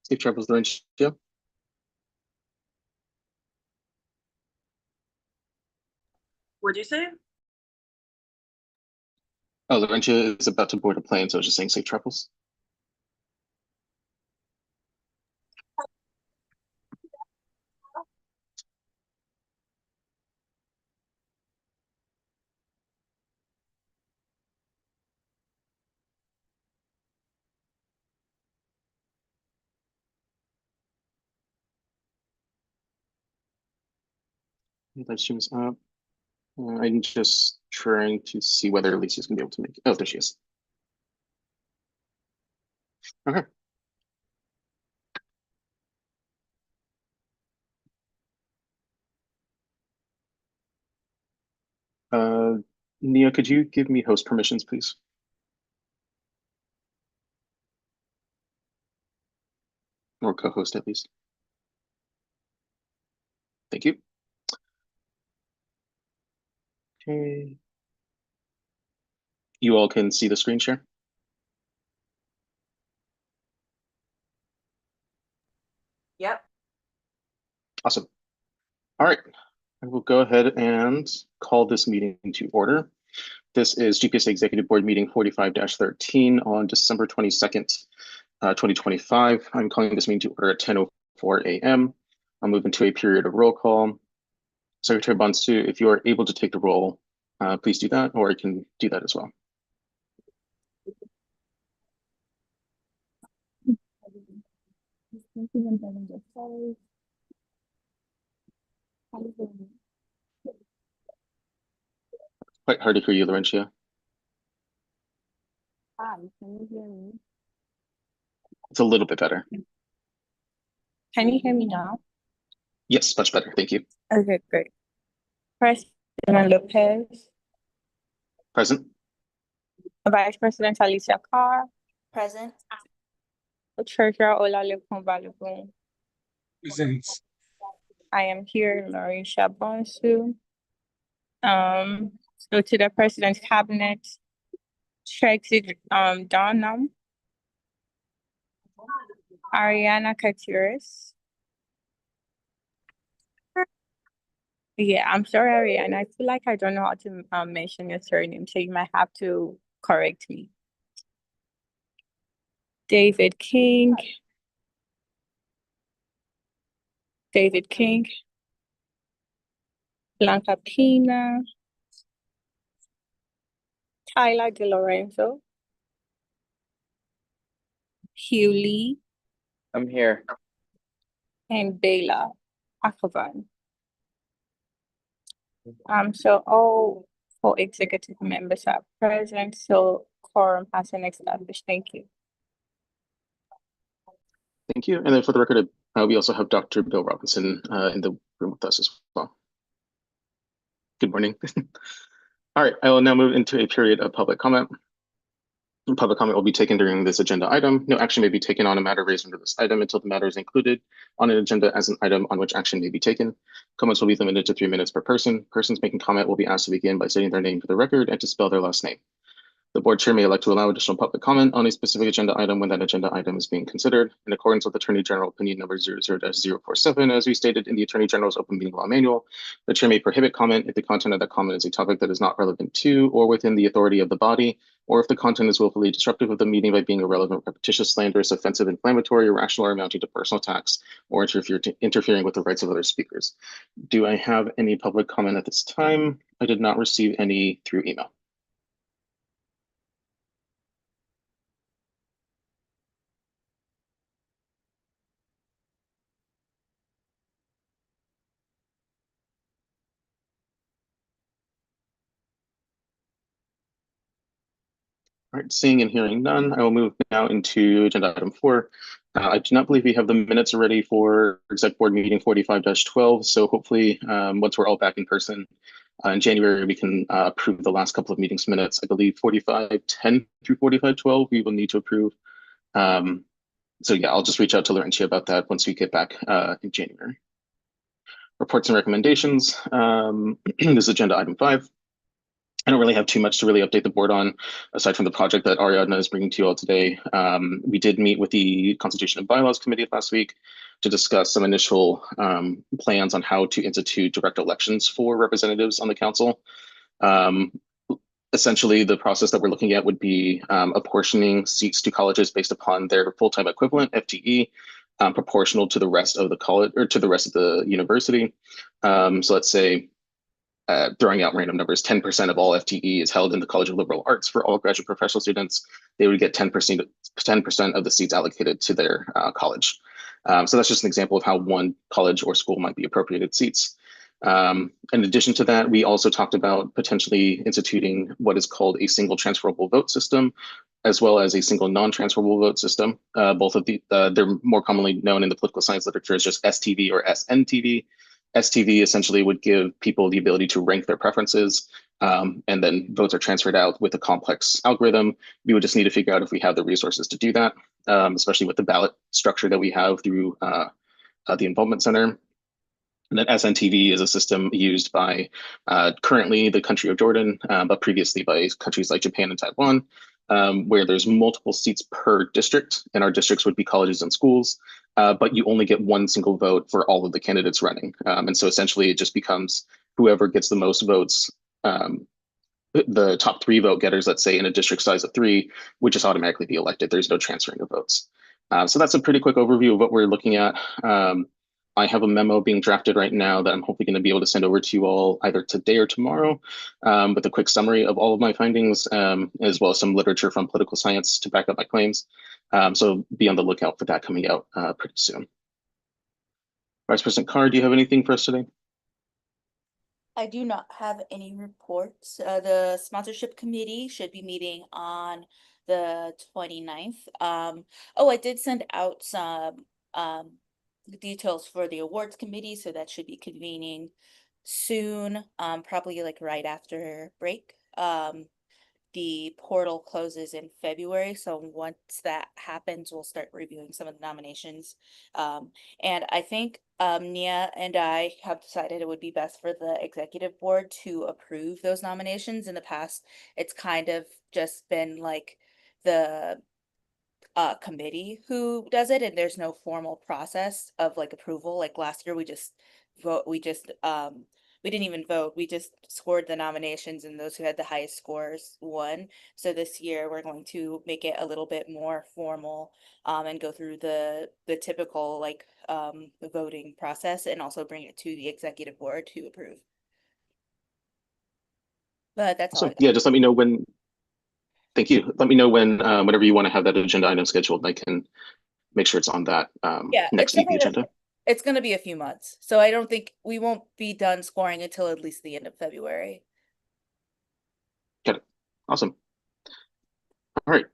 Safe travels, Laurentia. What'd you say? Oh, Laurentia is about to board a plane, so I was just saying safe travels. Live stream is up. I'm just trying to see whether Alicia's gonna be able to make it. Oh, there she is. Okay. Uh, Nia, could you give me host permissions, please? Or co-host at least. Thank you. Okay. You all can see the screen share? Yep. Awesome. All right. I will go ahead and call this meeting to order. This is GPSA Executive Board Meeting 45-13 on December 22nd, 2025. I'm calling this meeting to order at 10:04 a.m. I'll move into a period of roll call. Secretary Bonsu, if you are able to take the roll, please do that, or I can do that as well. Quite hard to hear you, Laurentia. Hi, can you hear me? It's a little bit better. Can you hear me now? Yes, much better. Thank you. Okay, great. President Lopez, Present? Vice President Alicia Carr, Present. Treasurer Olalekan Balogun. Present. I am here, Laurentia Bonsu. So to the President's Cabinet, Trexie Donham, Ariana Gutierrez. Yeah, I'm sorry, Ariana. I feel like I don't know how to mention your surname, so you might have to correct me. David King. Blanca Pina. Tyler DeLorenzo. Hugh Lee. I'm here. And Bela Akavan. So all 4 executive members are present, so quorum has been established. Thank you. Thank you. And then for the record, we also have Dr. Bill Robinson in the room with us as well. Good morning. All right, I will now move into a period of public comment. Public comment will be taken during this agenda item. No action may be taken on a matter raised under this item until the matter is included on an agenda as an item on which action may be taken. Comments will be limited to 3 minutes per person. Persons making comment will be asked to begin by stating their name for the record and to spell their last name. The board chair may elect to allow additional public comment on a specific agenda item when that agenda item is being considered. In accordance with Attorney General Opinion Number 00-047, as restated in the Attorney General's Open Meeting Law Manual, the chair may prohibit comment if the content of that comment is a topic that is not relevant to or within the authority of the body, or if the content is willfully disruptive of the meeting by being irrelevant, repetitious, slanderous, offensive, inflammatory, irrational, or amounting to personal attacks, or interfering with the rights of other speakers. Do I have any public comment at this time? I did not receive any through email. All right, seeing and hearing none, I will move now into agenda item 4. I do not believe we have the minutes already for exec board meeting 45-12. So hopefully once we're all back in person in January, we can approve the last couple of meetings minutes. I believe 45-10 through 45-12, we will need to approve. So yeah, I'll just reach out to Laurentia about that once we get back in January. Reports and recommendations. This is agenda item 5. I don't really have too much to really update the board on, aside from the project that Ariadna is bringing to you all today. We did meet with the Constitution and Bylaws Committee last week to discuss some initial plans on how to institute direct elections for representatives on the council. Essentially, the process that we're looking at would be apportioning seats to colleges based upon their full-time equivalent, FTE, proportional to the rest of the college or to the rest of the university. So let's say, throwing out random numbers, 10% of all FTE is held in the College of Liberal Arts for all graduate professional students. They would get 10% of the seats allocated to their college. So that's just an example of how one college or school might be appropriated seats. In addition to that, we also talked about potentially instituting what is called a single transferable vote system, as well as a single non-transferable vote system. Both of they're more commonly known in the political science literature as just STV or SNTV. STV essentially would give people the ability to rank their preferences, and then votes are transferred out with a complex algorithm. We would just need to figure out if we have the resources to do that, especially with the ballot structure that we have through the Involvement Center. And then SNTV is a system used by currently the country of Jordan, but previously by countries like Japan and Taiwan, where there's multiple seats per district, and our districts would be colleges and schools, but you only get one single vote for all of the candidates running. And so essentially it just becomes whoever gets the most votes, the top 3 vote getters, let's say in a district size of 3, would just automatically be elected. There's no transferring of votes. So that's a pretty quick overview of what we're looking at. I have a memo being drafted right now that I'm hopefully going to be able to send over to you all either today or tomorrow, with a quick summary of all of my findings, as well as some literature from political science to back up my claims. So be on the lookout for that coming out pretty soon. Vice President Carr, do you have anything for us today? I do not have any reports. The sponsorship committee should be meeting on the 29th. Oh, I did send out some details for the awards committee, so that should be convening soon, probably like right after break. The portal closes in February, so once that happens, we'll start reviewing some of the nominations. And I think Nia and I have decided it would be best for the executive board to approve those nominations. In the past, it's kind of just been like the committee who does it, and there's no formal process of like approval. Like last year, we didn't even vote. We just scored the nominations, and those who had the highest scores won. So this year we're going to make it a little bit more formal, and go through the typical like voting process, and also bring it to the executive board to approve. But that's all I So got. yeah, just let me know when. Thank you. Let me know when, whenever you want to have that agenda item scheduled, I can make sure it's on that Yeah, next EP agenda. It's going to be a few months, so I don't think we won't be done scoring until at least the end of February. Got it. Awesome. All right,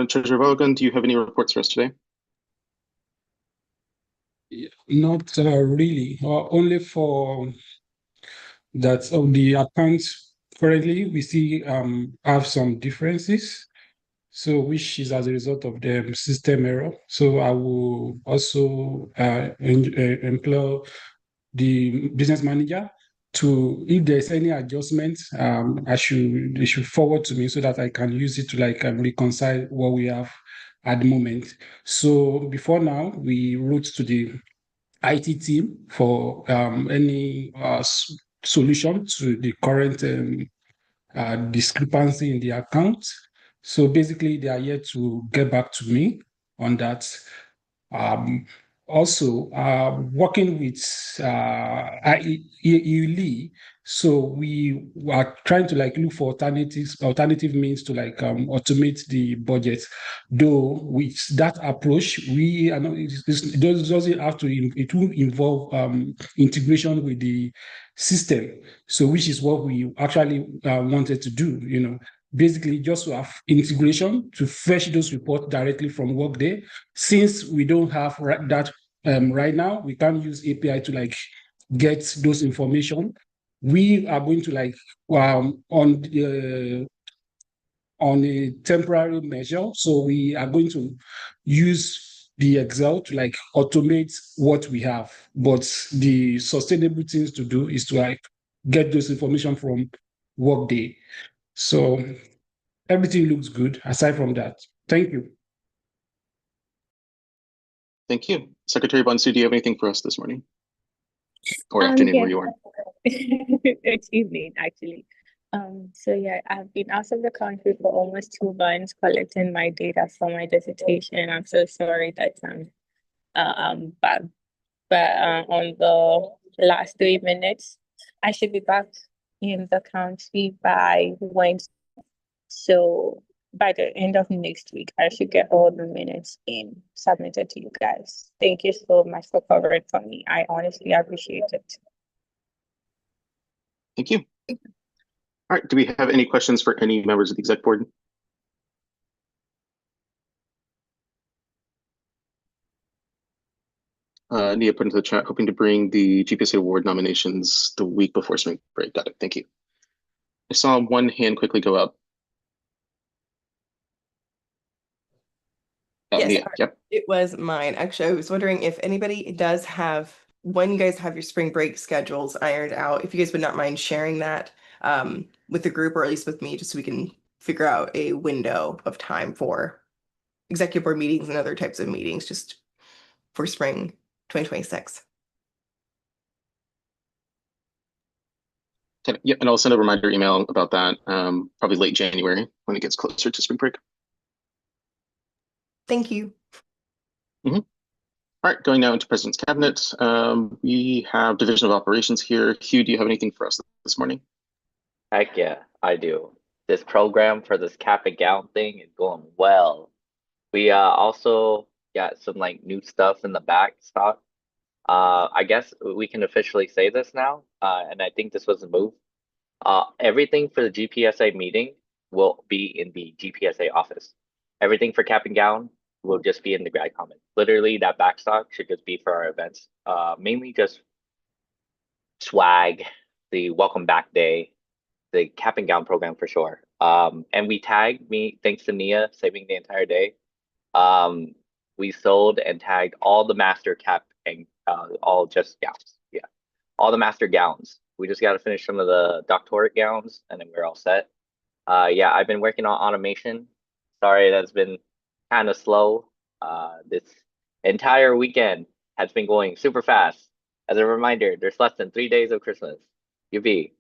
Treasurer Vaughan, do you have any reports for us today? Not really, only for that of the accounts currently we see have some differences, so which is as a result of the system error. So I will also employ the business manager to, if there's any adjustment, they should forward to me so that I can use it to like reconcile what we have at the moment. So before now, we wrote to the IT team for any solution to the current discrepancy in the account. So basically, they are here to get back to me on that. Also, working with EULI, so we are trying to like look for alternative means to like automate the budget. Though with that approach, we are not. It doesn't have to. It will involve integration with the system. So, which is what we actually wanted to do. Basically just to have integration to fetch those reports directly from Workday. Since we don't have that right now, we can't use API to like get those information. We are going to like on a temporary measure. So we are going to use the Excel to like automate what we have. But the sustainable things to do is to like get those information from Workday. So everything looks good aside from that. Thank you. Thank you. Secretary Bonsu, do you have anything for us this morning? Or afternoon, where Yeah. you are? It's evening, actually. So yeah, I've been out of the country for almost 2 months collecting my data for my dissertation. I'm so sorry that back, but on the last 3 minutes, I should be back in the country by Wednesday. So by the end of next week, I should get all the minutes in submitted to you guys. Thank you so much for covering for me. I honestly appreciate it. Thank you. All right, do we have any questions for any members of the exec board? Nia put into the chat, hoping to bring the GPSA award nominations the week before spring break. Got it. Thank you. I saw one hand quickly go up. Yes, Nia, yep. it was mine. Actually, I was wondering if anybody does have, when you guys have your spring break schedules ironed out, if you guys would not mind sharing that with the group or at least with me, just so we can figure out a window of time for executive board meetings and other types of meetings just for spring 2026. Yep, and I'll send a reminder email about that probably late January when it gets closer to spring break. Thank you. All right, going now into President's Cabinet. We have Division of Operations here. Hugh, do you have anything for us this morning? Heck yeah, I do. This program for this cap and gown thing is going well. We also got some like new stuff in the back stock. I guess we can officially say this now, and I think this was a move. Everything for the GPSA meeting will be in the GPSA office. Everything for cap and gown will just be in the grad common. Literally, that backstock should just be for our events. Mainly just swag, the welcome back day, the cap and gown program for sure. And we tagged me, thanks to Nia saving the entire day. We sold and tagged all the master cap and all just gowns. Yeah, all the master gowns. We just got to finish some of the doctorate gowns and then we're all set. Yeah, I've been working on automation. Sorry, that's been kind of slow. This entire weekend has been going super fast. As a reminder, there's less than 3 days of Christmas. UV.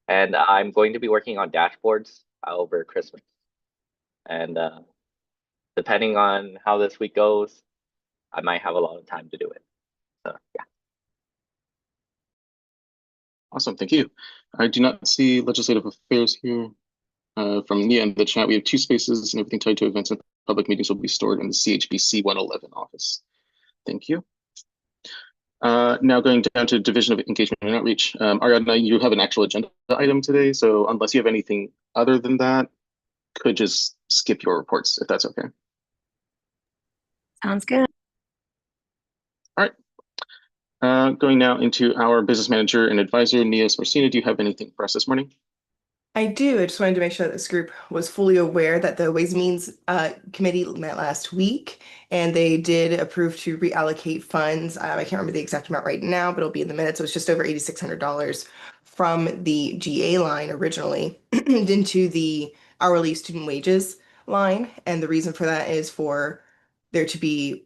And I'm going to be working on dashboards over Christmas. And depending on how this week goes, I might have a lot of time to do it. So yeah. Awesome, thank you. I do not see legislative affairs here. From Nia in the chat, we have 2 spaces and everything tied to events and public meetings will be stored in the CHBC 111 office. Thank you. Now going down to Division of Engagement and Outreach. Ariadna, you have an actual agenda item today, so unless you have anything other than that, could just skip your reports if that's okay. Sounds good. All right. Going now into our business manager and advisor, Nia Smorsina, do you have anything for us this morning? I do. I just wanted to make sure that this group was fully aware that the Ways and Means Committee met last week, and they did approve to reallocate funds. I can't remember the exact amount right now, but it'll be in the minutes. So it's just over $8,600 from the GA line originally into the hourly student wages line. And the reason for that is for there to be,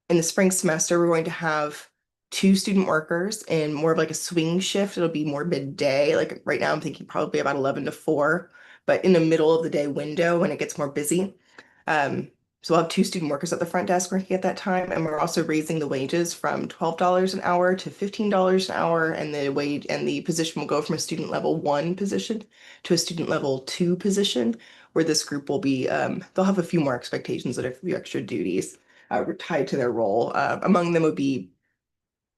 in the spring semester, we're going to have 2 student workers in more of like a swing shift. It'll be more midday. Like right now, I'm thinking probably about 11 to 4, but in the middle of the day window when it gets more busy. So we'll have 2 student workers at the front desk working at that time. And we're also raising the wages from $12 an hour to $15 an hour. And the wage and the position will go from a student level 1 position to a student level 2 position, where this group will be, they'll have a few more expectations that a few extra duties tied to their role. Among them would be,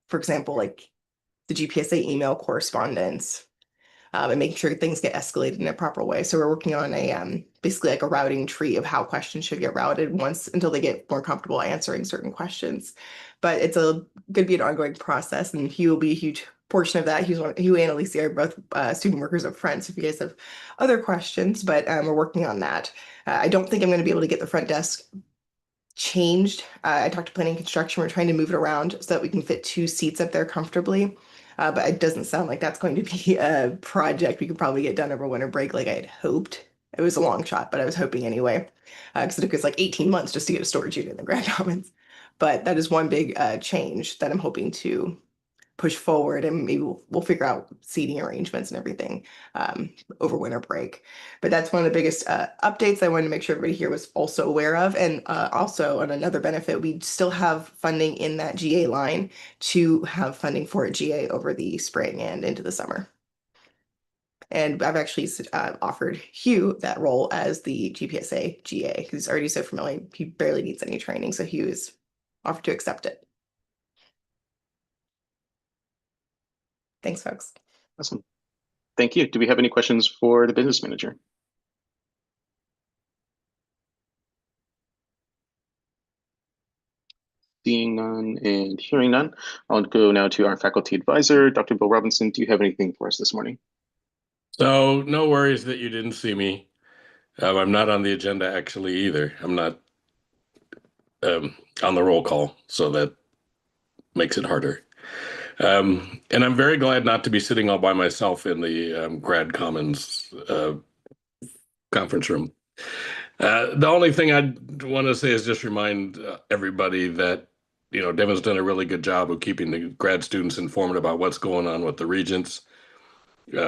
for example, like the GPSA email correspondence, and making sure things get escalated in a proper way. So we're working on a basically like a routing tree of how questions should get routed once until they get more comfortable answering certain questions. But it's going to be an ongoing process, and Hugh will be a huge portion of that. Hugh and Alicia are both student workers up front. So if you guys have other questions, but we're working on that. I don't think I'm going to be able to get the front desk changed. I talked to planning and construction. We're trying to move it around so that we can fit 2 seats up there comfortably. But it doesn't sound like that's going to be a project we could probably get done over winter break like I had hoped. It was a long shot, but I was hoping anyway, because it took us like 18 months just to get a storage unit in the Grand Commons. But that is one big change that I'm hoping to push forward, and maybe we'll figure out seating arrangements and everything over winter break. But that's one of the biggest updates I wanted to make sure everybody here was also aware of. And also on another benefit, we still have funding in that GA line to have funding for a GA over the spring and into the summer. And I've actually offered Hugh that role as the GPSA GA because he's already so familiar. He barely needs any training, so Hugh is offered to accept it. Thanks, folks. Awesome. Thank you. Do we have any questions for the business manager? Seeing none and hearing none, I'll go now to our faculty advisor, Dr. Bill Robinson. Do you have anything for us this morning? So no worries that you didn't see me. I'm not on the agenda actually either. I'm not on the roll call, so that makes it harder. And I'm very glad not to be sitting all by myself in the Grad Commons conference room. The only thing I'd want to say is just remind everybody that, Devin's done a really good job of keeping the grad students informed about what's going on with the regents.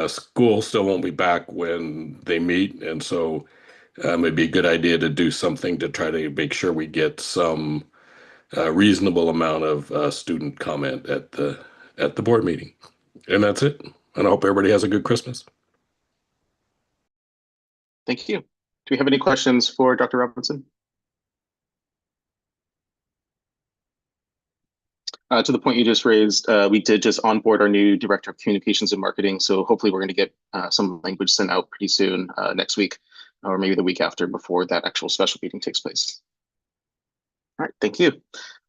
School still won't be back when they meet, and so it'd be a good idea to do something to try to make sure we get some reasonable amount of student comment at the board meeting. And that's it. And I hope everybody has a good Christmas. Thank you. Do we have any questions for Dr. Robinson? To the point you just raised, we did just onboard our new director of communications and marketing. So hopefully we're going to get some language sent out pretty soon next week, or maybe the week after, before that actual special meeting takes place. All right, thank you.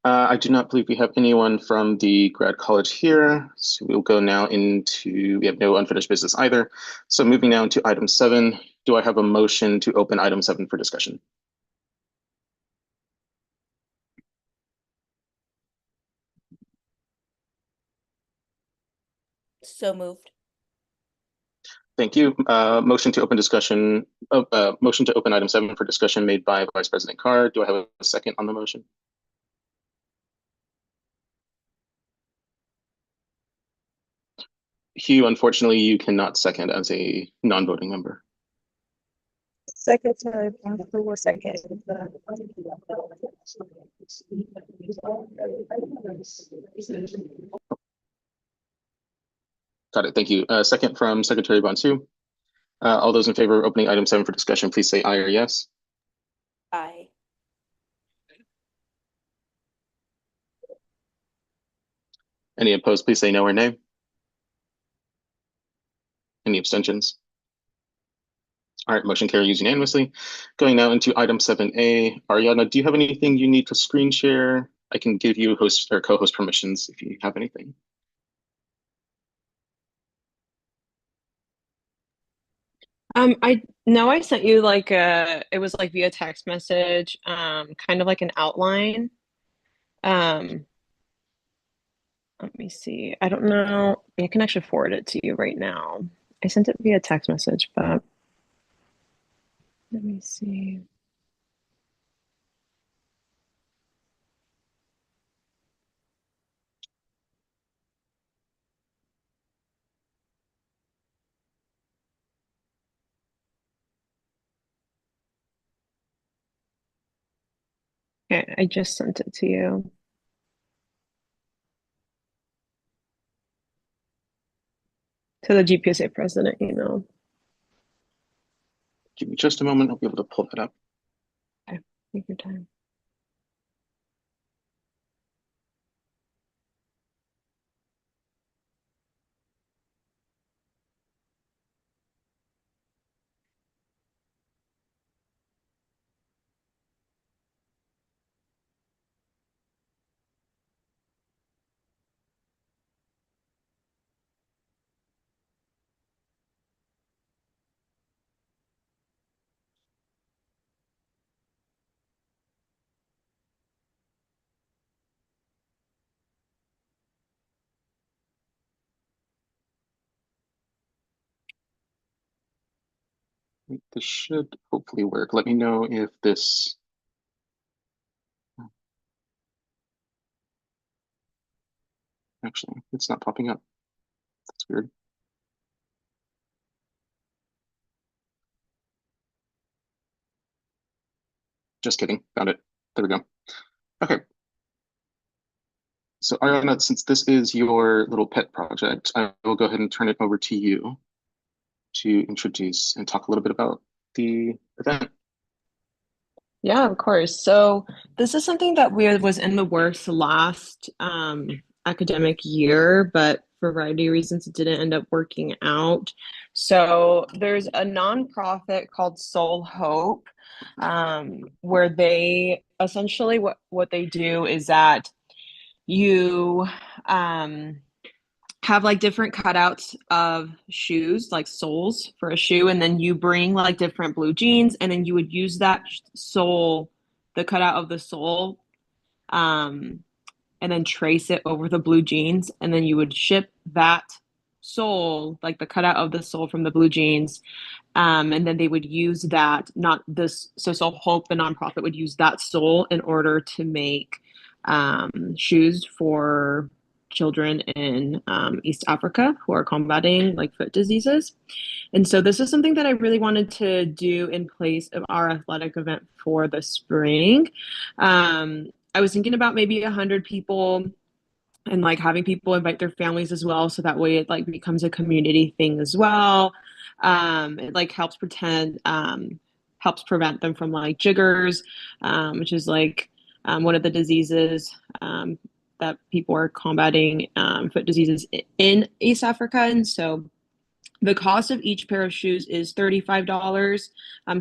I do not believe we have anyone from the grad college here. So we'll go now we have no unfinished business either. So moving now to item 7, do I have a motion to open item 7 for discussion? So moved. Thank you. Motion to open discussion. Motion to open item 7 for discussion made by Vice President Carr. Do I have a second on the motion? Hugh, unfortunately, you cannot second as a non-voting member. Secretary, who was second? Got it. Thank you. Second from Secretary Bonsu. All those in favor of opening item 7 for discussion, please say aye or yes. Aye. Any opposed, please say no or nay. Any abstentions? All right, motion carries unanimously. Going now into item 7A. Ariana, do you have anything you need to screen share? I can give you host or co-host permissions if you have anything. I know I sent you like it was like via text message, kind of like an outline. Um, let me see. I don't know. I can actually forward it to you right now. I sent it via text message, but let me see. Okay, I just sent it to you. To the GPSA president email. Give me just a moment. I'll be able to pull that up. Okay, take your time. This should hopefully work. Let me know if this. Actually, it's not popping up. That's weird. Just kidding. Found it. There we go. Okay. So Ariana, since this is your little pet project, I will go ahead and turn it over to you to introduce and talk a little bit about the event. Yeah, of course. So this is something that was in the works last academic year, but for a variety of reasons, it didn't end up working out. So there's a nonprofit called Soul Hope, where they essentially what they do is that you have like different cutouts of shoes, like soles for a shoe, and then you bring like different blue jeans, and then you would use that sole, the cutout of the sole, and then trace it over the blue jeans, and then you would ship that sole, like the cutout of the sole from the blue jeans, and then they would use that, not this, so Soul Hope, the nonprofit, would use that sole in order to make shoes for children in East Africa who are combating like foot diseases. And so this is something that I really wanted to do in place of our athletic event for the spring. I was thinking about maybe 100 people and like having people invite their families as well, so that way it like becomes a community thing as well. It like helps prevent them from like jiggers, which is like one of the diseases that people are combating, foot diseases in East Africa. And so the cost of each pair of shoes is $35,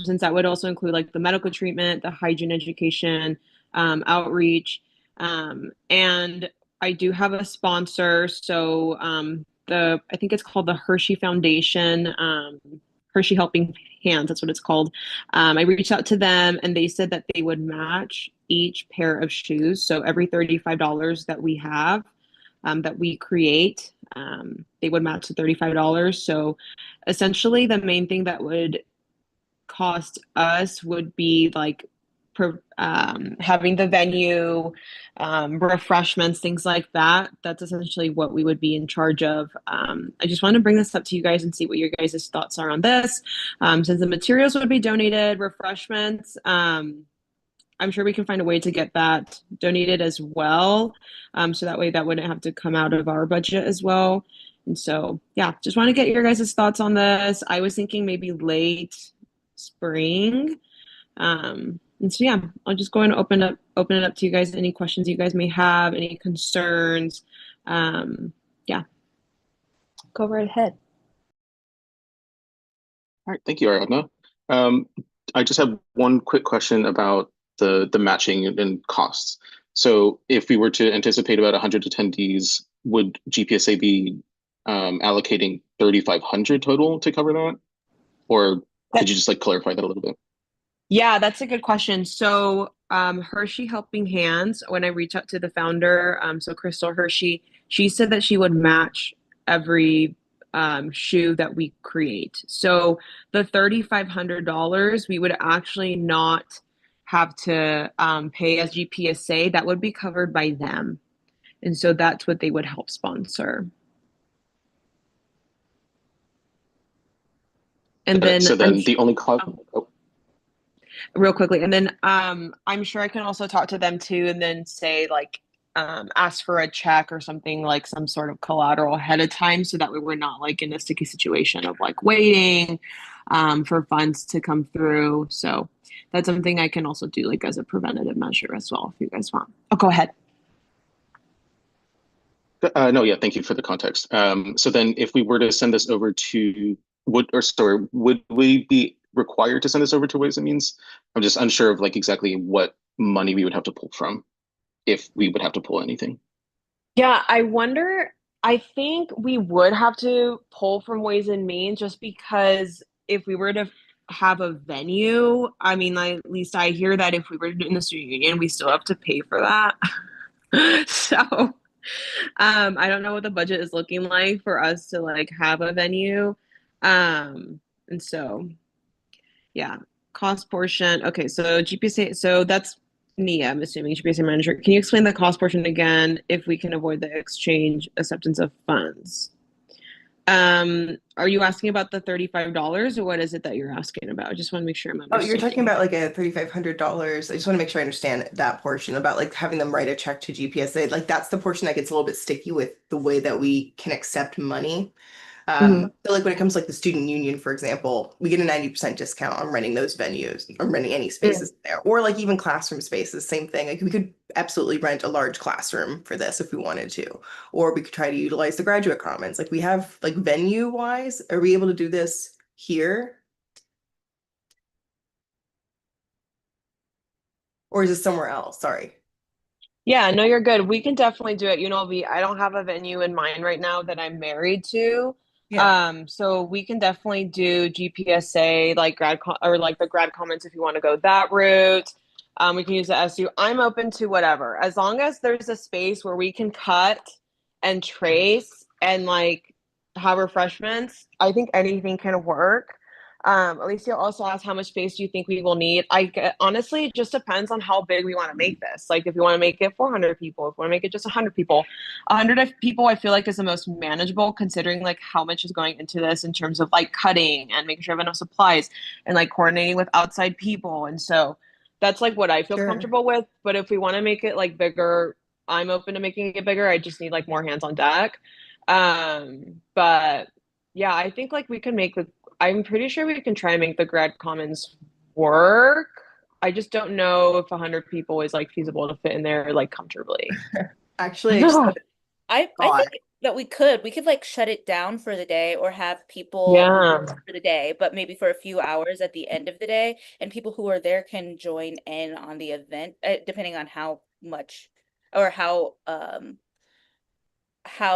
since that would also include like the medical treatment, the hygiene education, outreach. And I do have a sponsor. So I think it's called the Hershey Foundation, Hershey Helping Hands, that's what it's called. I reached out to them and they said that they would match each pair of shoes. So every $35 that we have, that we create, they would match to $35. So essentially, the main thing that would cost us would be like having the venue, refreshments, things like that. That's essentially what we would be in charge of. I just want to bring this up to you guys and see what your guys' thoughts are on this. Since the materials would be donated, refreshments, I'm sure we can find a way to get that donated as well. So that way that wouldn't have to come out of our budget as well. And so, yeah, just want to get your guys' thoughts on this. I was thinking maybe late spring. And so, yeah, I'll just go and open it up to you guys. Any questions you guys may have, any concerns. Yeah, go right ahead. All right, thank you, Ariadna. I just have one quick question about the matching and costs. So if we were to anticipate about 100 attendees, would GPSA be allocating 3,500 total to cover that? Or could you just like clarify that a little bit? Yeah, that's a good question. So Hershey Helping Hands, when I reached out to the founder, so Crystal Hershey, she said that she would match every shoe that we create. So the $3,500, we would actually not have to pay as GPSA. That would be covered by them. And so that's what they would help sponsor. And then so then the only cost. Oh. Real quickly, and then I'm sure I can also talk to them too, and then say like ask for a check or something, like some sort of collateral ahead of time, so that way we're not like in a sticky situation of like waiting for funds to come through. So that's something I can also do like as a preventative measure as well, if you guys want. Oh, go ahead. No, yeah, thank you for the context. So then if we were to send this over to, would we be required to send this over to Ways and Means? I'm just unsure of like exactly what money we would have to pull from, if we would have to pull anything. Yeah, I wonder, I think we would have to pull from Ways and Means, just because if we were to have a venue, I mean, at least I hear that if we were doing the student union, we still have to pay for that. So I don't know what the budget is looking like for us to like have a venue. And so Yeah, cost portion. Okay, so GPSA, so that's Nia, I'm assuming GPSA manager. Can you explain the cost portion again if we can avoid the exchange acceptance of funds? Are you asking about the $35 or what is it that you're asking about? I just want to make sure I'm Oh, you're talking understanding. about like a $3,500. I just want to make sure I understand that portion about like having them write a check to GPSA. Like that's the portion that gets a little bit sticky with the way that we can accept money. So like when it comes to like the student union, for example, we get a 90% discount on renting those venues or renting any spaces there, or like even classroom spaces, same thing. Like we could absolutely rent a large classroom for this if we wanted to, or we could try to utilize the graduate commons. Like we have like venue wise, are we able to do this here? Or is it somewhere else? Sorry. Yeah, no, you're good. We can definitely do it. I don't have a venue in mind right now that I'm married to. Yeah. So we can definitely do GPSA like or like the grad commons if you want to go that route. We can use the SU. I'm open to whatever, as long as there's a space where we can cut and trace and like have refreshments. I think anything can work. Alicia also asked how much space do you think we will need? Honestly, it just depends on how big we want to make this. Like if we want to make it 400 people, if we want to make it just 100 people, 100 people I feel like is the most manageable considering like how much is going into this in terms of like cutting and making sure I have enough supplies and like coordinating with outside people. And so that's like what I feel Sure. comfortable with. But if we want to make it like bigger, I'm open to making it bigger. I just need like more hands on deck. But yeah, I think like we can make I'm pretty sure we can try and make the grad commons work. I just don't know if 100 people is like feasible to fit in there like comfortably. Actually, I just had a I thought. think that we could like shut it down for the day or have people Yeah. for the day, but maybe for a few hours at the end of the day, and people who are there can join in on the event, depending on how much or how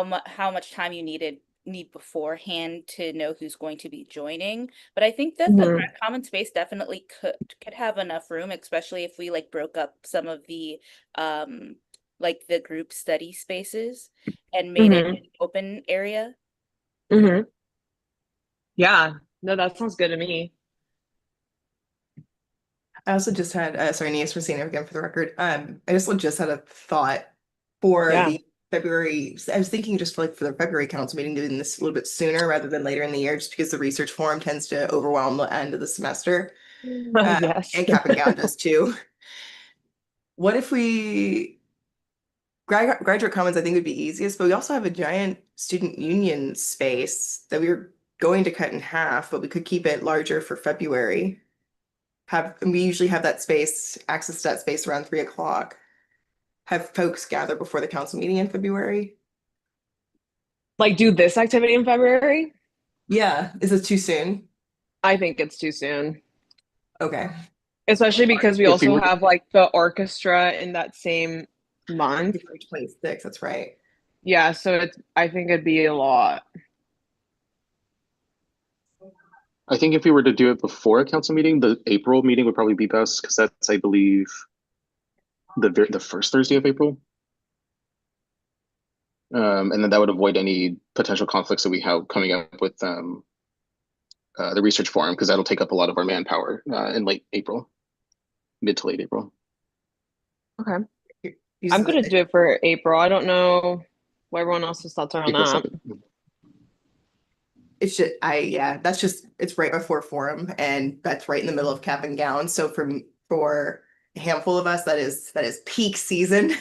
much time you need beforehand to know who's going to be joining. But I think that the Mhm. grad common space definitely could have enough room, especially if we like broke up some of the like the group study spaces and made it Mhm. an open area. Mhm. Yeah. No, that sounds good to me. I also just had, sorry, Nias for seeing it again for the record. I just had a thought for Yeah. the February. I was thinking just for like for the February council meeting, doing this a little bit sooner rather than later in the year, just because the research forum tends to overwhelm the end of the semester. Yes. And Cap and Gown does too. What if we graduate commons, I think would be easiest, but we also have a giant student union space that we were going to cut in half, but we could keep it larger for February. And we usually have that space, access to that space around 3 o'clock. Have folks gather before the council meeting in February? Like do this activity in February? Yeah, is this too soon? I think it's too soon. Okay. Especially because we If we also were to, have like the orchestra in that same month. February 26th, that's right. Yeah, so I think it'd be a lot. I think if we were to do it before a council meeting, the April meeting would probably be best because that's, I believe, the first Thursday of April. And then that would avoid any potential conflicts that we have coming up with the research forum because that'll take up a lot of our manpower in late April, mid to late April. Okay. You I'm said gonna that- do it for April. I don't know what everyone else's thoughts are on April that. 2nd. It's just, yeah, that's just, it's right before forum and that's right in the middle of cap and gown. So for a handful of us, that is peak season.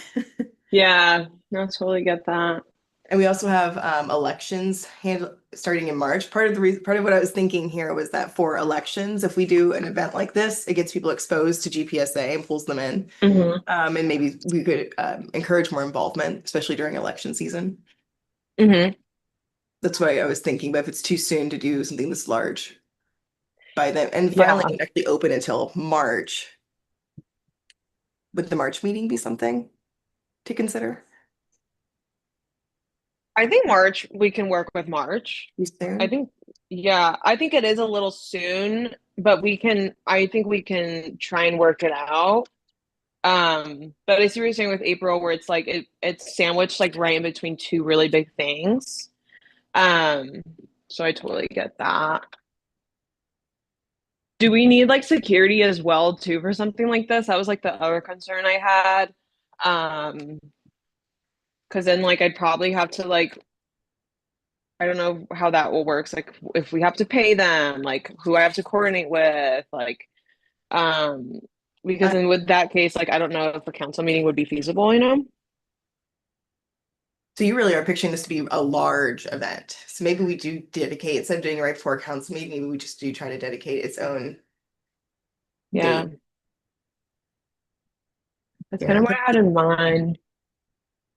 Yeah, I totally get that. And we also have elections starting in March. Part of what I was thinking here was that for elections, if we do an event like this, it gets people exposed to GPSA and pulls them in. Hmm. And maybe we could encourage more involvement, especially during election season. Hmm. That's why I was thinking, but if it's too soon to do something this large by then, and Yeah. filing won't actually open until March. Would the March meeting be something to consider? I think March, we can work with March. Too soon? I think it is a little soon, but I think we can try and work it out. But I see what you're saying with April, where it's like it's sandwiched like right in between two really big things. So I totally get that. do we need like security as well too for something like this? That was like the other concern I had. Because then like I'd probably have to like, I don't know how that will work. Like if we have to pay them, like who I have to coordinate with, like um because then with that case, like I don't know if a council meeting would be feasible, you know? So you really are picturing this to be a large event. So maybe we do dedicate, instead of doing it right before a council meeting, maybe we just do try to dedicate its own Yeah. date. That's Yeah. kind of what I had in mind.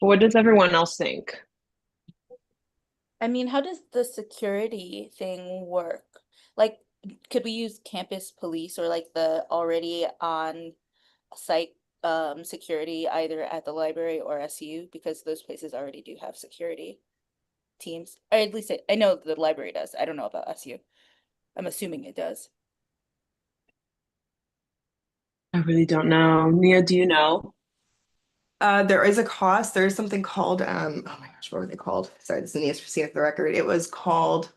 But what does everyone else think? I mean, how does the security thing work? Like, could we use campus police or like the already on site security either at the library or SU because those places already do have security teams. Or at least I know the library does. I don't know about SU. I'm assuming it does. I really don't know. Nia, do you know? There is a cost. There's something called oh my gosh, what were they called? Sorry, this is the ESPC for the record. It was called,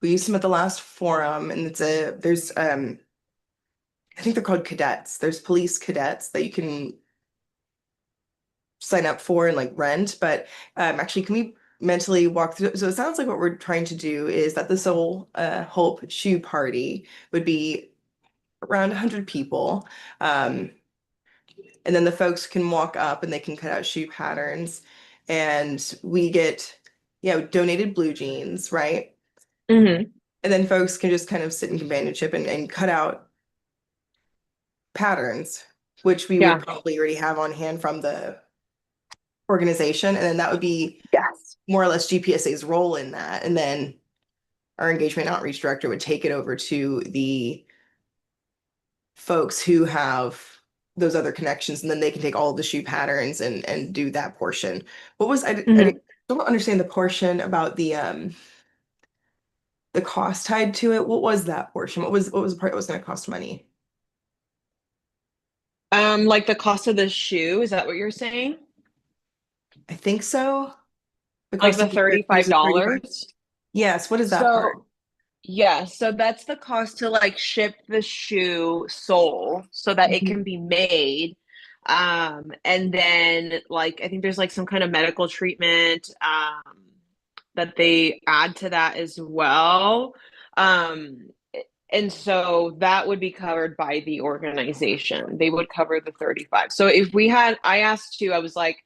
we used them at the last forum, and there's I think they're called cadets. There's police cadets that you can sign up for and like rent, but actually can we mentally walk through? So it sounds like what we're trying to do is that the Soul Hope Shoe Party would be around 100 people. And then the folks can walk up and they can cut out shoe patterns. And we get, donated blue jeans, right? Mm-hmm. And then folks can just kind of sit in companionship and cut out patterns, which we Yeah. would probably already have on hand from the organization. And then that would be Yes. more or less GPSA's role in that. And then our engagement outreach director would take it over to the folks who have those other connections, and then they can take all of the shoe patterns and do that portion. What was I Mhm. don't understand the portion about the cost tied to it. What was that portion? What was the part that was going to cost money? Like the cost of the shoe, is that what you're saying? I think so. The Like cost the of the shoes is $35? Yes, what is that part? So, yeah, so that's the cost to like ship the shoe sole so that it Mhm. can be made. And then like I think there's like some kind of medical treatment that they add to that as well. Um, and so that would be covered by the organization. They would cover the 35. So if we had, I asked you, I was like,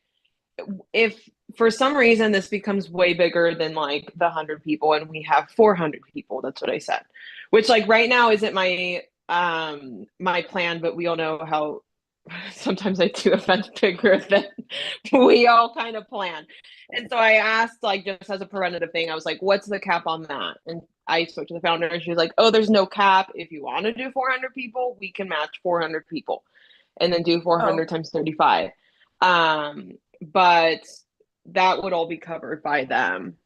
if for some reason this becomes way bigger than like the 100 people and we have 400 people, that's what I said, which like right now isn't my plan, but we all know how sometimes I do events bigger than we all kind of plan. And so I asked, like, just as a preventative thing, I was like, what's the cap on that? And I spoke to the founder and she was like, oh, there's no cap. If you want to do 400 people, we can match 400 people and then do 400 times 35. But that would all be covered by them.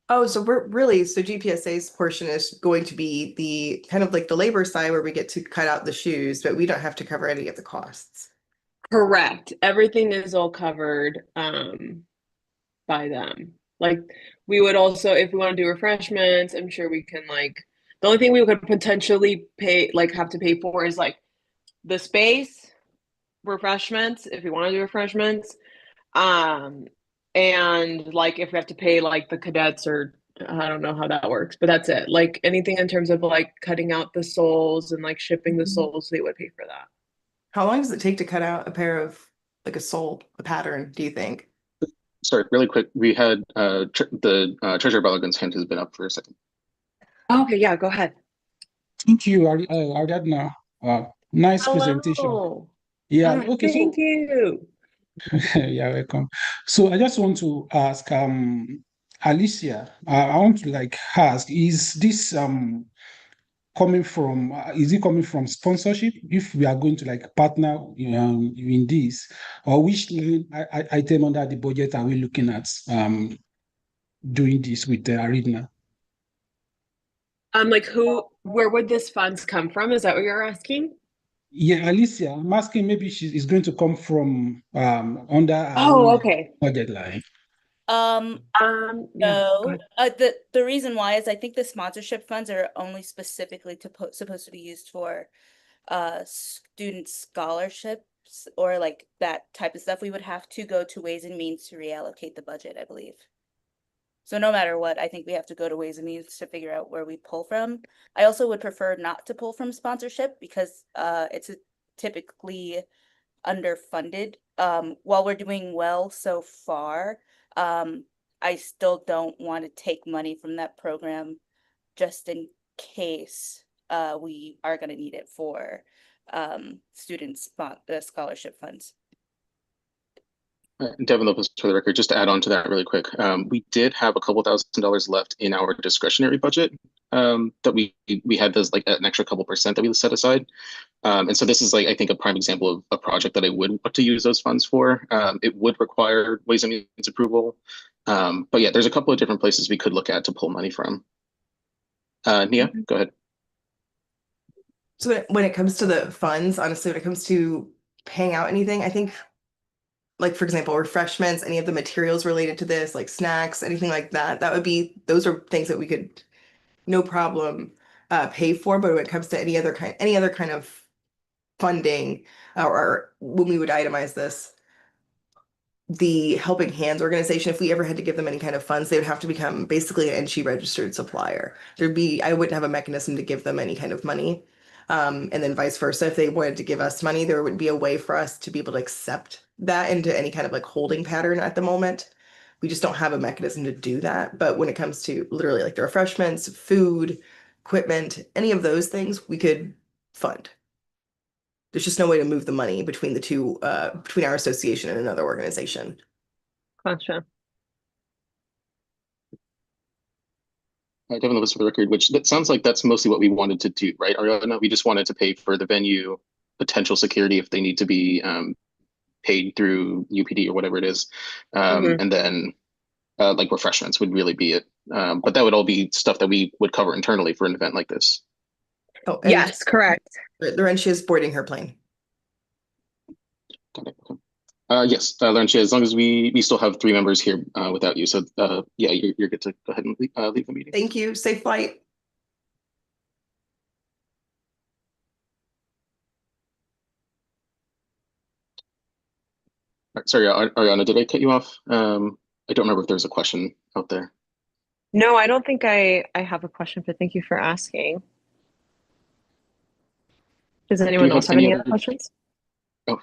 Oh, so so GPSA's portion is going to be the kind of like the labor side where we get to cut out the shoes, but we don't have to cover any of the costs. Correct. Everything is all covered by them. Like we would also, if we want to do refreshments, I'm sure we can like the only thing we could potentially pay like have to pay for is like the space, refreshments, if we want to do refreshments. And like if we have to pay like the cadets or I don't know how that works, but that's it. Like anything in terms of like cutting out the soles and like shipping the soles, they would pay for that. How long does it take to cut out a pair of like a pattern, do you think? Sorry, really quick. We had the Treasurer Balogun's hand has been up for a second. Okay, yeah, go ahead. Thank you, Ariadna. Nice presentation. Hello. Yeah, Oh, okay, so thank you. yeah, welcome. So I just want to ask Alicia, I want to like ask, is this coming from is it coming from sponsorship if we are going to like partner in this, or which item under the budget are we looking at doing this with the arena? Like where would this funds come from? Is that what you're asking? Yeah, Alicia, I'm asking maybe she is going to come from under Oh, arena okay. budget line. Yeah, go No, ahead. the reason why is I think the sponsorship funds are only specifically supposed to be used for student scholarships or like that type of stuff. We would have to go to Ways and Means to reallocate the budget, I believe. So no matter what, I think we have to go to Ways and Means to figure out where we pull from. I also would prefer not to pull from sponsorship because it's typically underfunded. While we're doing well so far, I still don't want to take money from that program just in case we are going to need it for scholarship funds. Devin Lopez, for the record, just to add on to that really quick, we did have a couple $1,000s left in our discretionary budget that we had this like an extra couple percent that we set aside. And so this is like, I think, a prime example of a project that I would want to use those funds for. It would require Ways and Means approval. But yeah, there's a couple of different places we could look at to pull money from. Nia, go ahead. So when it comes to the funds, honestly, when it comes to paying out anything, I think, like, for example, refreshments, any of the materials related to this, like snacks, anything like that, those are things that we could no problem pay for. But when it comes to any other kind of funding, or when we would itemize this, the Helping Hands organization, if we ever had to give them any kind of funds, they would have to become basically an NSHE registered supplier. I wouldn't have a mechanism to give them any kind of money. And then vice versa, if they wanted to give us money, there would be a way for us to be able to accept that into any kind of like holding pattern at the moment. We just don't have a mechanism to do that. But when it comes to literally like the refreshments, food, equipment, any of those things, we could fund. There's just no way to move the money between the two, between our association and another organization. Gotcha. Devin Lopez, for the record, which that sounds like that's mostly what we wanted to do, right, Ariana? We just wanted to pay for the venue, potential security if they need to be paid through UPD or whatever it is. And then like refreshments would really be it. But that would all be stuff that we would cover internally for an event like this. Oh, and Yes, correct. Laurentia is boarding her plane. Got it. Okay. Yes, Laurentia, as long as we still have 3 members here without you. So yeah, you're good to go ahead and leave the meeting. Thank you. Safe flight. Sorry, Ariana, did I cut you off? I don't remember if there was a question out there. No, I don't think I have a question, but thank you for asking. Does anyone else have any other questions? Oh,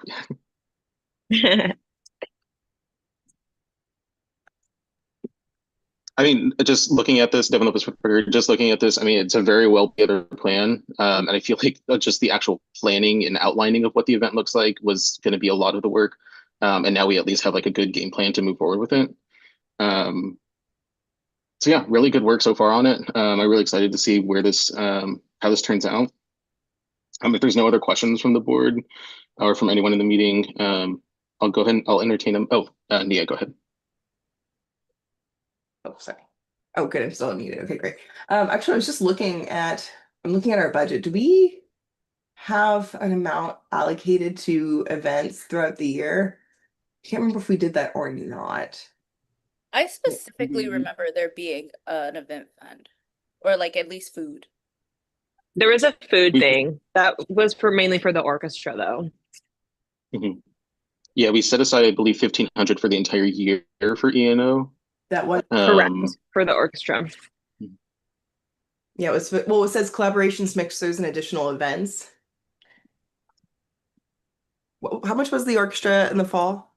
I mean, just looking at this, Devin Lopez, just looking at this, I mean, it's a very well put together plan. And I feel like just the actual planning and outlining of what the event looks like was going to be a lot of the work. And now we at least have like a good game plan to move forward with it. So yeah, really good work so far on it. I'm really excited to see where this, how this turns out. If there's no other questions from the board or from anyone in the meeting, I'll go ahead and I'll entertain them. Oh, Nia, go ahead. Oh, sorry. Oh, good. I'm still unmuted. Okay, great. Actually, I was just looking at, I'm looking at our budget. Do we have an amount allocated to events throughout the year? I can't remember if we did that or not. I specifically remember there being an event fund or like at least food. There was a food thing that was mainly for the orchestra, though. Yeah, we set aside, I believe, 1,500 for the entire year for ENO. That was correct for the orchestra. Yeah, it was, well, it says collaborations, mixers, and additional events. How much was the orchestra in the fall?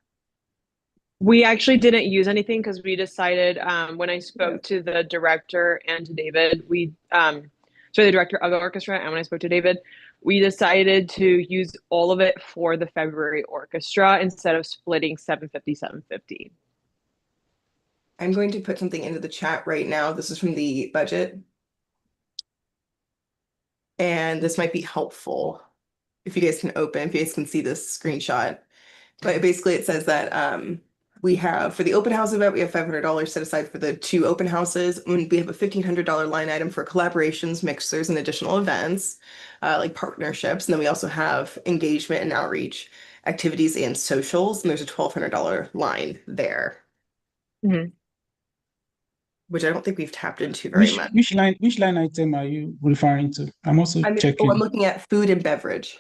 We actually didn't use anything because we decided when I spoke to the director and to David, the director of the orchestra, and when I spoke to David, we decided to use all of it for the February orchestra instead of splitting 750, 750. I'm going to put something into the chat right now. This is from the budget. And this might be helpful if you guys can open, if you guys can see this screenshot. But basically it says that we have, for the open house event, we have $500 set aside for the 2 open houses. And we have a $1,500 line item for collaborations, mixers, and additional events, like partnerships. And then we also have engagement and outreach activities and socials. And there's a $1,200 line there. which I don't think we've tapped into very much. Which line item are you referring to? I'm also I'm checking. looking at food and beverage.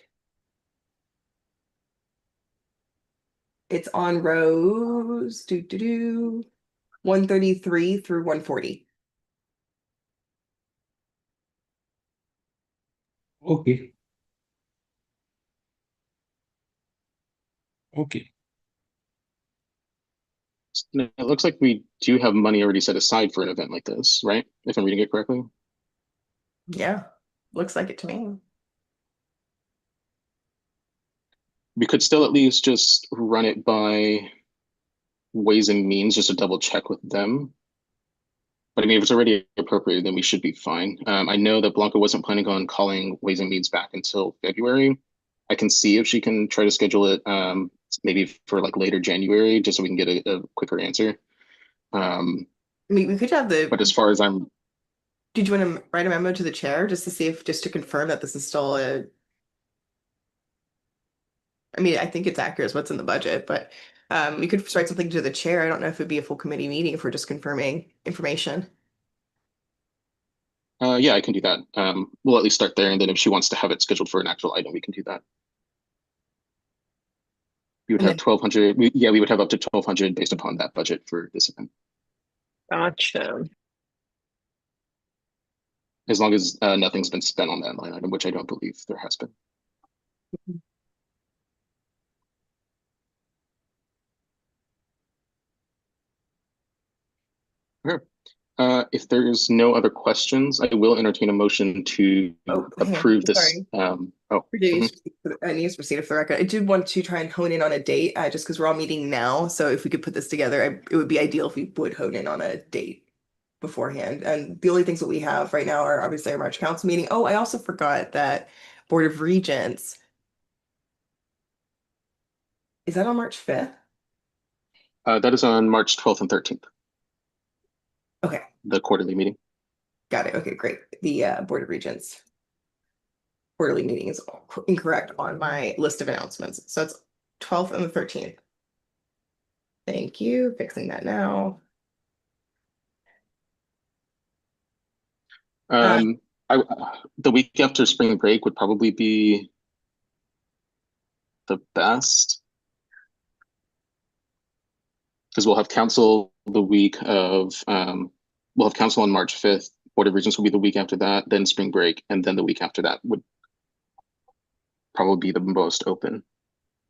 It's on rows 133 through 140. Okay. Okay. It looks like we do have money already set aside for an event like this, right? If I'm reading it correctly. Yeah, looks like it to me. We could still at least just run it by Ways and Means just to double check with them. But I mean, if it's already appropriated, then we should be fine. I know that Blanca wasn't planning on calling Ways and Means back until February. I can see if she can try to schedule it maybe for like later January, just so we can get a quicker answer. I mean, we could have But as far as I'm, did you want to write a memo to the chair just to see if, just to confirm that this is still I mean, I think it's accurate as what's in the budget, but we could write something to the chair. I don't know if it'd be a full committee meeting if we're just confirming information. yeah, I can do that. We'll at least start there, and then if she wants to have it scheduled for an actual item, we can do that. We would And have then- 1,200. We would have up to 1,200 based upon that budget for this event, Gotcha. as long as nothing's been spent on that line item, which I don't believe there has been. Okay. If there's no other questions, I will entertain a motion to Oh, hang on, approve this. sorry. For News proceed for the record. I did want to try and hone in on a date, just because we're all meeting now. So if we could put this together, it would be ideal if we would hone in on a date beforehand. And the only things that we have right now are obviously our March Council meeting. Oh, I also forgot that Board of Regents. Is that on March 5th? That is on March 12th and 13th, Okay, the quarterly meeting. got it. Okay, great. The Board of Regents quarterly meeting is incorrect on my list of announcements. So it's 12th and the 13th. Thank you. Fixing that now. The week after spring break would probably be the best, because we'll have council the week of we'll have council on March 5th. Board of Regents will be the week after that, then spring break, and then the week after that would probably be the most open.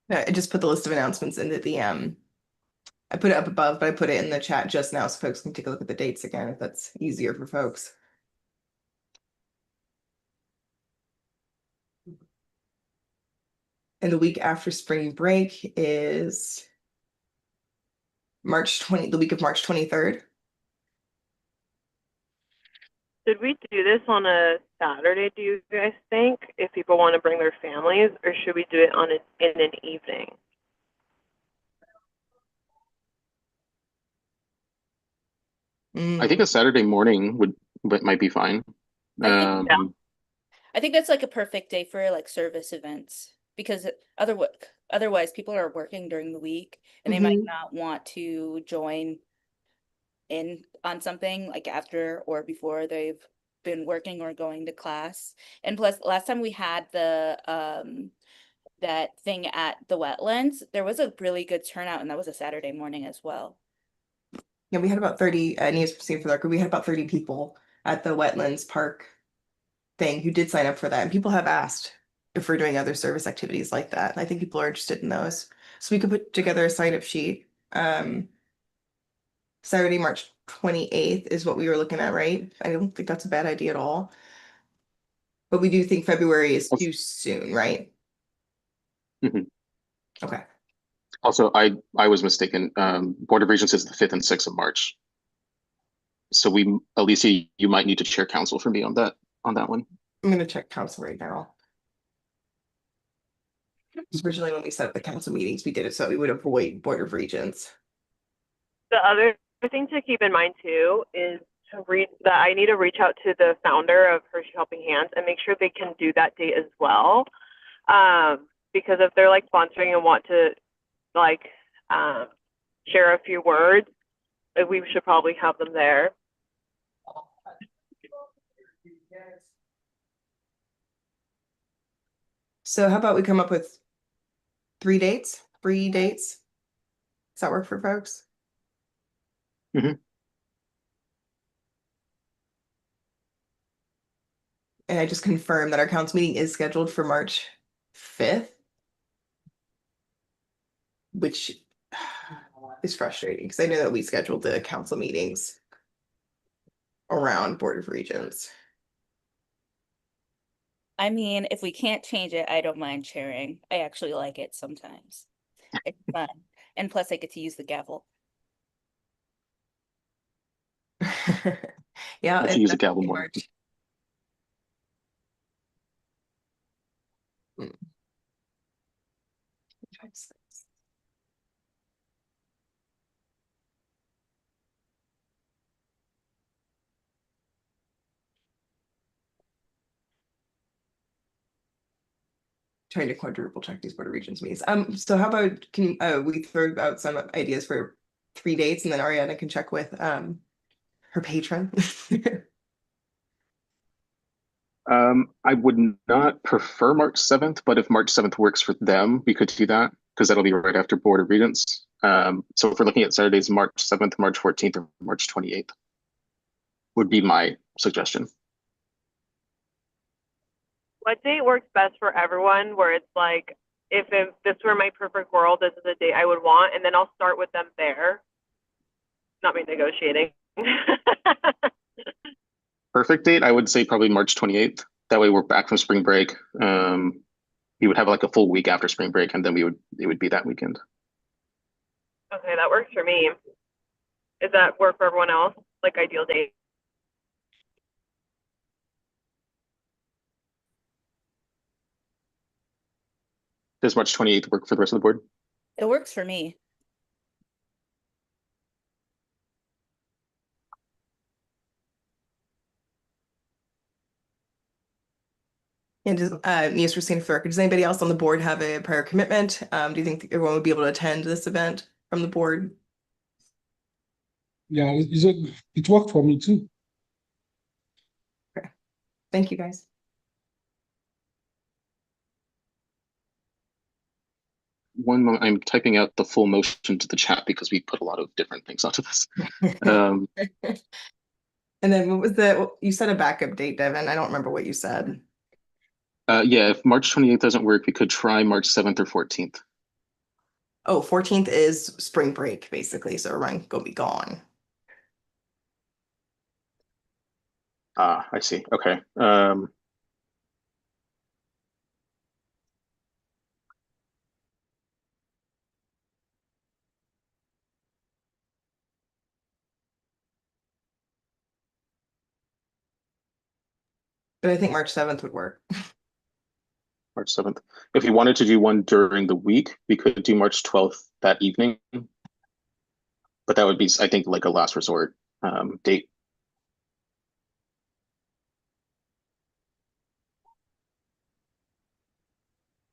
Yeah, I just put the list of announcements into the I put it up above, but I put it in the chat just now so folks can take a look at the dates again if that's easier for folks. And the week after spring break is the week of March 23rd. Should we do this on a Saturday, do you guys think, if people want to bring their families, or should we do it in an evening? I think a Saturday morning might be fine. I think that's like a perfect day for like service events, because otherwise people are working during the week and they might not want to join in on something like after or before they've been working or going to class. And plus, last time we had the that thing at the wetlands, there was a really good turnout, and that was a Saturday morning as well. Yeah, we had about 30 news proceed for the record. We had about 30 people at the wetlands park thing who did sign up for that, and people have asked if we're doing other service activities like that. I think people are interested in those, so we could put together a sign up sheet. Saturday, March 28th is what we were looking at, right? I don't think that's a bad idea at all. But we do think February is too soon, right? Okay. Also, I was mistaken. Board of Regents is the 5th and 6th of March. So Alicia, you might need to chair council for me on that one. I'm gonna check council right now. Originally, when we set up the council meetings, we did it so we would avoid Board of Regents. The other thing to keep in mind too is that I need to reach out to the founder of Hershey Helping Hands and make sure they can do that date as well. Because if they're like sponsoring and want to like share a few words, we should probably have them there. So how about we come up with 3 dates, 3 dates? Does that work for folks? Mhm. And I just confirm that our council meeting is scheduled for March 5th, which is frustrating because I know that we scheduled the council meetings around Board of Regents. I mean, if we can't change it, I don't mind chairing. I actually like it sometimes. It's fun. And plus I get to use the gavel. Yeah, I should it's use a gavel definitely more. March. Mm. Trying to quadruple check these Board of Regents meetings. So how about can we throw out some ideas for 3 dates and then Ariana can check with her patron. I would not prefer March 7th, but if March 7th works for them, we could do that because that'll be right after Board of Regents. So if we're looking at Saturdays, March 7th, March 14th, or March 28th would be my suggestion. What date works best for everyone where it's like, if this were my perfect world, this is a date I would want, and then I'll start with them there. Not me negotiating. Perfect date, I would say probably March 28th. That way we're back from spring break. We would have like a full week after spring break, and then it would be that weekend. Okay, that works for me. Does that work for everyone else? Like ideal date? Does March 28th work for the rest of the board? It works for me. And does News Christina for the record, does anybody else on the board have a prior commitment? Do you think everyone would be able to attend this event from the board? Yeah, it worked for me too. Okay. Thank you guys. One moment, I'm typing out the full motion to the chat because we put a lot of different things onto this. And then what was you said a backup date, Devin. I don't remember what you said. Yeah, if March 28th doesn't work, we could try March 7th or 14th. Oh, 14th is spring break, basically. So everyone gonna be gone. I see. Okay. But I think March 7th would work. March 7th. If you wanted to do one during the week, we could do March 12th that evening. But that would be, I think, like a last resort date.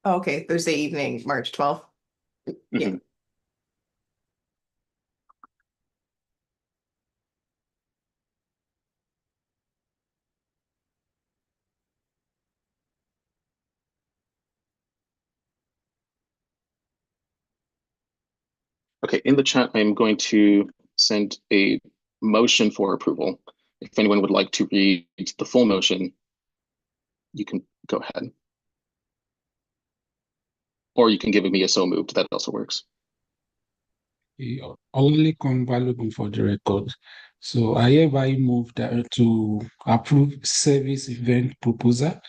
Oh, okay, Thursday evening, March 12th. Yeah. Mhm. Okay, in the chat, I'm going to send a motion for approval. If anyone would like to read the full motion, you can go ahead. Or you can give me a so moved, that also works. Only Convaluable for the record. So I hereby move that to approve service event proposal,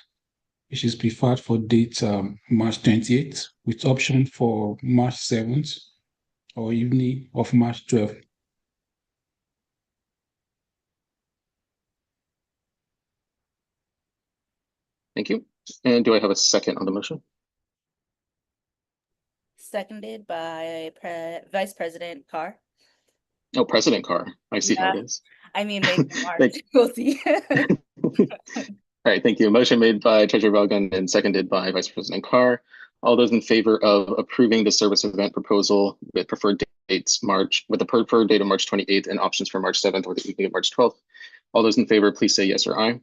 which is preferred for date March 28th, with option for March 7th or evening of March 12th. Thank you. And do I have a second on the motion? Seconded by Vice President Carr. Oh, President Carr. I see how Yeah. it is. I mean, maybe March. Thank- We'll see. All right, thank you. Motion made by Treasurer Vaughan and seconded by Vice President Carr. All those in favor of approving the service event proposal with preferred dates with the preferred date of March 28th and options for March 7th or the evening of March 12th. All those in favor, please say yes or aye.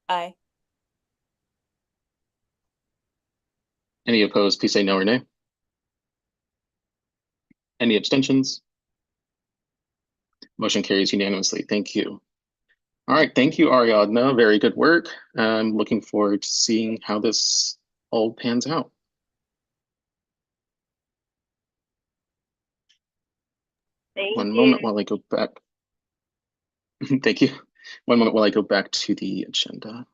Aye. Any opposed, please say no or nay. Any abstentions? Motion carries unanimously. Thank you. All right, thank you, Ariadna. Very good work. I'm looking forward to seeing how this all pans out. Thank One you. moment while I go back. Thank you. One moment while I go back to the agenda.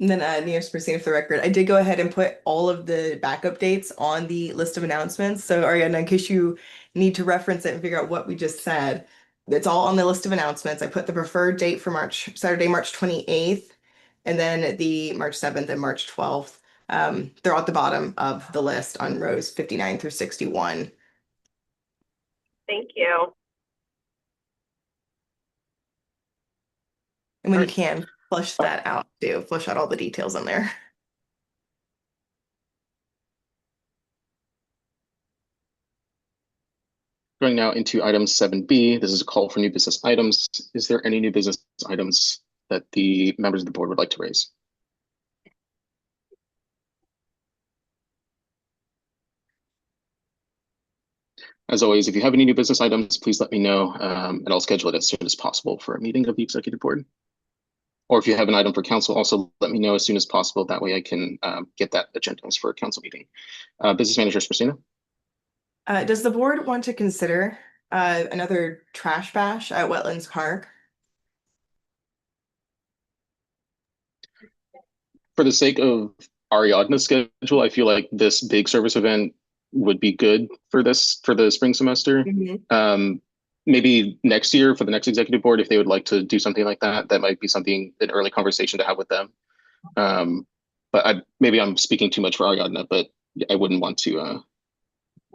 And then Neos proceeding for the record, I did go ahead and put all of the backup dates on the list of announcements. So Ariana, in case you need to reference it and figure out what we just said, it's all on the list of announcements. I put the preferred date for Saturday, March 28th, and then the March 7th and March 12th. They're at the bottom of the list on rows 59 through 61. Thank you. And when you Alright. can, flush that out too. Flush out all the details in there. Going now into item 7B, this is a call for new business items. Is there any new business items that the members of the board would like to raise? As always, if you have any new business items, please let me know, and I'll schedule it as soon as possible for a meeting of the executive board. Or if you have an item for council, also let me know as soon as possible. That way I can get that agendas for a council meeting. Business Manager Christina. Does the board want to consider another trash bash at Wetlands Park? For the sake of Ariadna's schedule, I feel like this big service event would be good for the spring semester. Maybe next year for the next executive board, if they would like to do something like that, that might be something, an early conversation to have with them. But maybe I'm speaking too much for Ariadna, but I wouldn't want to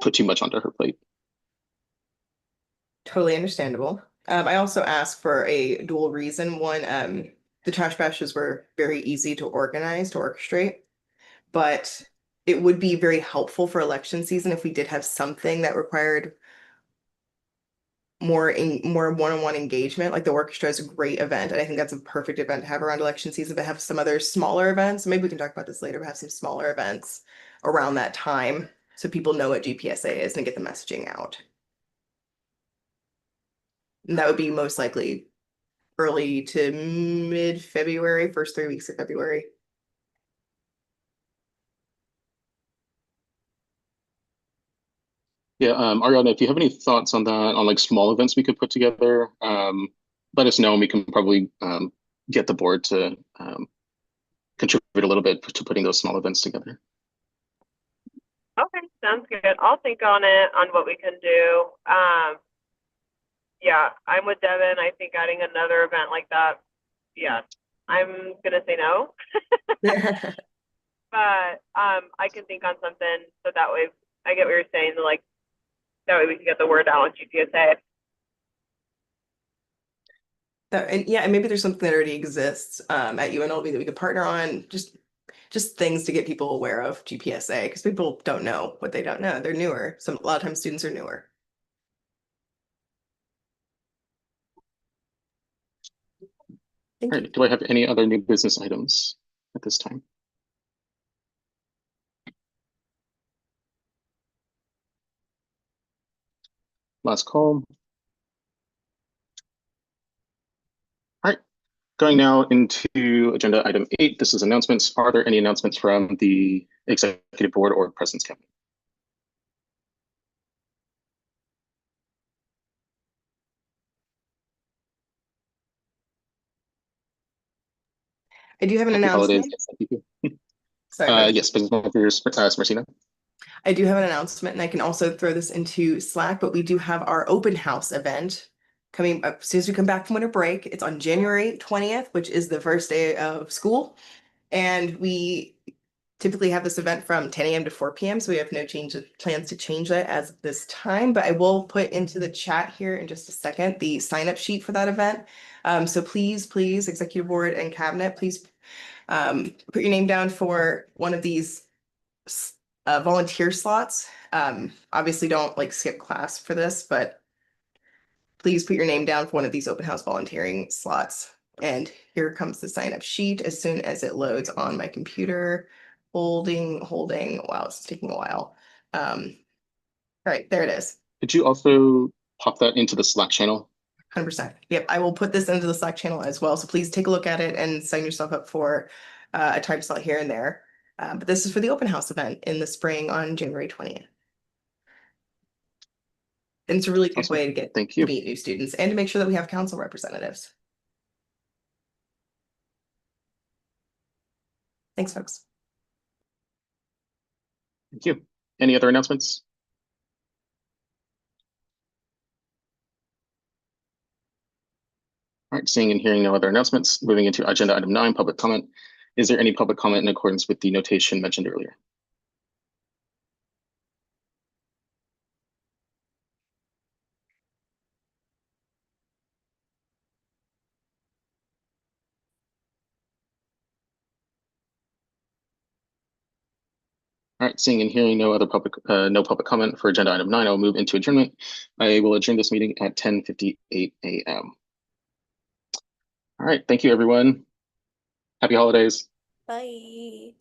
put too much onto her plate. Totally understandable. I also asked for a dual reason. One, the trash bashes were very easy to organize, to orchestrate, but it would be very helpful for election season if we did have something that required more one-on-one engagement. Like the orchestra is a great event, and I think that's a perfect event to have around election season, but have some other smaller events. Maybe we can talk about this later, but have some smaller events around that time so people know what GPSA is and get the messaging out. And that would be most likely early to mid-February, first 3 weeks of February. Yeah, Ariadna, if you have any thoughts on that, on like small events we could put together, let us know and we can probably get the board to contribute a little bit to putting those small events together. Okay, sounds good. I'll think on it, on what we can do. Yeah, I'm with Devin. I think adding another event like that, yeah, I'm gonna say no. But I can think on something so that way I get what you're saying, like that way we can get the word out on GPSA. And yeah, and maybe there's something that already exists at UNLV that we could partner on. Just things to get people aware of GPSA, because people don't know what they don't know. They're newer. A lot of times students are newer. All right, do I have any other new business items at this time? Last call. All right, going now into agenda item 8. This is announcements. Are there any announcements from the executive board or president's cabinet? I do have an Happy announcement. holidays. Thank you. Sorry. Yes, business manager Martina. I do have an announcement, and I can also throw this into Slack, but we do have our open house event coming up as soon as we come back from winter break. It's on January 20th, which is the first day of school. And we typically have this event from 10 a.m. to 4 p.m. So we have no plans to change that as of this time, but I will put into the chat here in just a second the sign up sheet for that event. So please, executive board and cabinet, please put your name down for one of these volunteer slots. Obviously don't like skip class for this, but please put your name down for one of these open house volunteering slots. And here comes the sign up sheet as soon as it loads on my computer. holding. Wow, it's taking a while. All right, there it is. Could you also pop that into the Slack channel? 100%. Yep, I will put this into the Slack channel as well. So please take a look at it and sign yourself up for a time slot here and there. But this is for the open house event in the spring on January 20th. And it's a really good Awesome. way to get Thank to you. meet new students and to make sure that we have council representatives. Thanks, folks. Thank you. Any other announcements? All right, seeing and hearing no other announcements, moving into agenda item 9, public comment. Is there any public comment in accordance with the notation mentioned earlier? All right, seeing and hearing no other public comment for agenda item 9, I will move into adjournment. I will adjourn this meeting at 10:58 a.m. All right, thank you, everyone. Happy holidays. Bye.